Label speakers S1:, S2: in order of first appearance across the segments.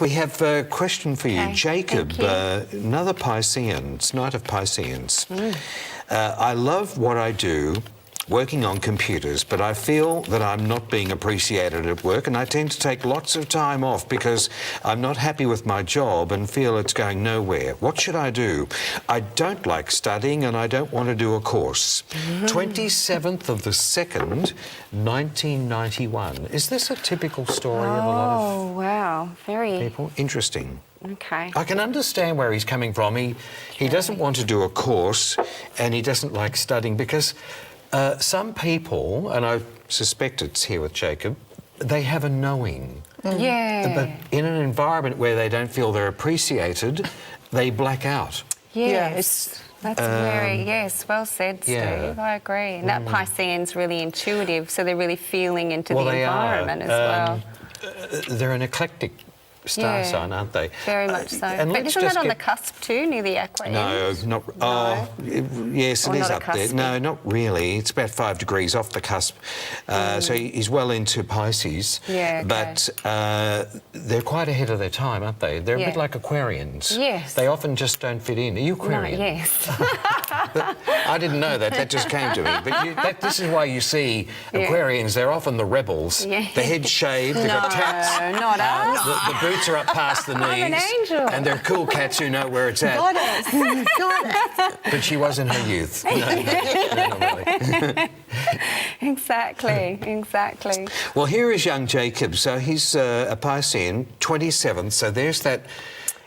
S1: We have a question for you.
S2: Okay,
S1: Jacob,
S2: thank you.
S1: another Pisceans, Knight of Pisceans. I love what I do, working on computers, but I feel that I'm not being appreciated at work, and I tend to take lots of time off because I'm not happy with my job and feel it's going nowhere. What should I do? I don't like studying and I don't want to do a course. 27th of the 2nd, 1991. Is this a typical story of a lot of
S2: Oh, wow. Very...
S1: people? Interesting.
S2: Okay.
S1: I can understand where he's coming from. He doesn't want to do a course and he doesn't like studying because some people, and I suspect it's here with Jacob, they have a knowing.
S2: Yeah.
S1: But in an environment where they don't feel they're appreciated, they black out.
S2: Yes. That's very, yes, well said, Steve.
S1: Yeah.
S2: I agree. And that Piscean's really intuitive, so they're really feeling into the
S1: they
S2: environment
S1: are.
S2: as well.
S1: They're an eclectic star sign, aren't they?
S2: Very much so.
S1: And
S2: But
S1: let's
S2: isn't
S1: just
S2: that on
S1: get...
S2: the cusp too, near the Aquarius?
S1: No, not... Oh, yes,
S2: Or
S1: it is
S2: not a
S1: up there.
S2: cusp?
S1: No, not really. It's about 5 degrees off the cusp. So he's well into Pisces.
S2: Yeah, okay.
S1: But they're quite ahead of their time, aren't they? They're a bit like Aquarians.
S2: Yes.
S1: They often just don't fit in. Are you Aquarian?
S2: No, yes.
S1: I didn't know that. That just came to me. But this is why you see Aquarians, they're often the rebels.
S2: Yeah.
S1: The head's shaved, they've got tats.
S2: No, not us.
S1: The boots are up past the knees.
S2: I'm an angel.
S1: And they're cool cats who know where it's at.
S3: Goddess. Goddess.
S1: But she was in her youth. No, not really.
S2: Exactly.
S1: Well, here is young Jacob. So he's a Piscean, 27th. So there's that.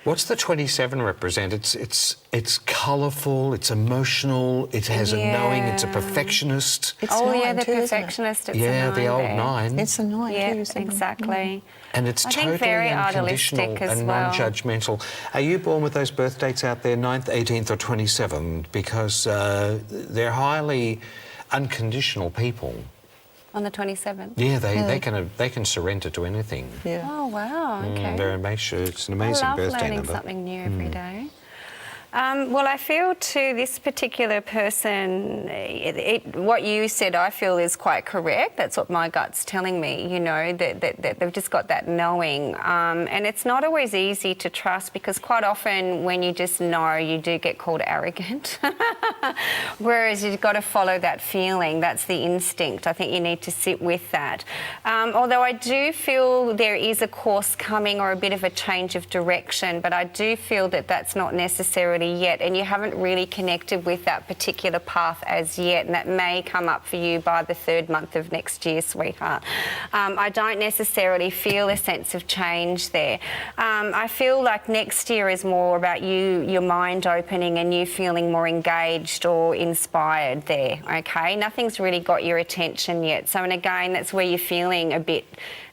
S1: What's the 27 represent? It's colourful, it's emotional, it has a knowing, it's a perfectionist.
S3: It's nine
S2: the
S3: too, isn't it?
S2: perfectionist. It's a
S1: Yeah, the
S2: 9
S1: old
S2: there.
S1: 9.
S3: It's a 9
S2: Yeah,
S3: too, isn't it?
S2: exactly.
S1: And it's
S2: I think
S1: totally
S2: very
S1: unconditional
S2: idealistic as
S1: and
S2: well.
S1: non-judgmental. Are you born with those birth dates out there, 9th, 18th or 27th? Because they're highly unconditional people.
S2: On the 27th?
S1: Yeah, they can surrender to anything.
S3: Yeah.
S2: Oh, wow, okay.
S1: It's an amazing
S2: I love
S1: birthday
S2: learning
S1: number.
S2: something new every day. Well, I feel to this particular person, what you said I feel is quite correct. That's what my gut's telling me, you know, that they've just got that knowing. And it's not always easy to trust because quite often when you just know, you do get called arrogant. Whereas you've got to follow that feeling. That's the instinct. I think you need to sit with that. Although I do feel there is a course coming or a bit of a change of direction, but I do feel that that's not necessarily yet, and you haven't really connected with that particular path as yet, and that may come up for you by the 3rd month of next year, sweetheart. I don't necessarily feel a sense of change there. I feel like next year is more about your mind opening and you feeling more engaged or inspired there, okay? Nothing's really got your attention yet. So, and again, that's where you're feeling a bit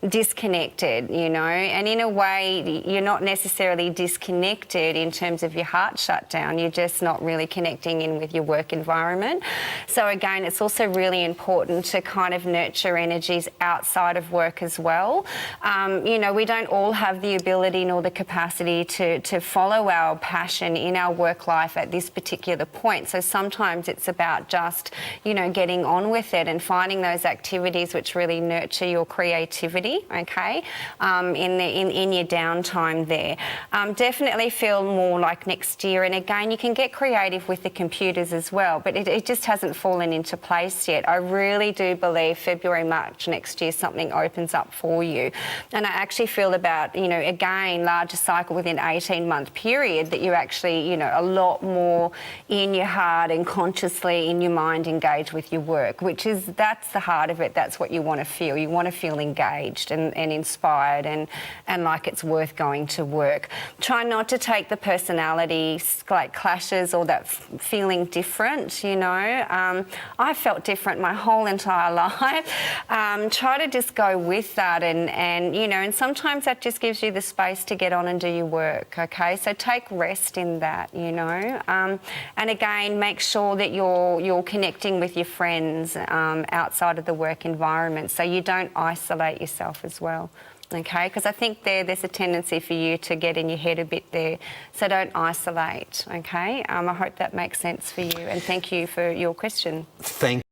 S2: disconnected, you know, and in a way you're not necessarily disconnected in terms of your heart shut down, you're just not really connecting in with your work environment. So again, it's also really important to kind of nurture energies outside of work as well. You know, we don't all have the ability nor the capacity to follow our passion in our work life at this particular point. So sometimes it's about just, you know, getting on with it and finding those activities which really nurture your creativity, okay, in your downtime there. Definitely feel more like next year, and again, you can get creative with the computers as well, but it just hasn't fallen into place yet. I really do believe February, March next year something opens up for you. And I actually feel about, you know, again, larger cycle within 18-month period that you're actually, you know, a lot more in your heart and consciously in your mind engaged with your work, that's the heart of it. That's what you want to feel. You want to feel engaged and inspired and like it's worth going to work. Try not to take the personality like clashes or that feeling different, you know. I felt different my whole entire life. Try to just go with that and you know, and sometimes that just gives you the space to get on and do your work, okay? So take rest in that, you know. And again, make sure that you're connecting with your friends outside of the work environment so you don't isolate yourself as well. Okay, because I think there's a tendency for you to get in your head a bit there. So don't isolate, okay? I hope that makes sense for you, and thank you for your question.
S1: Thank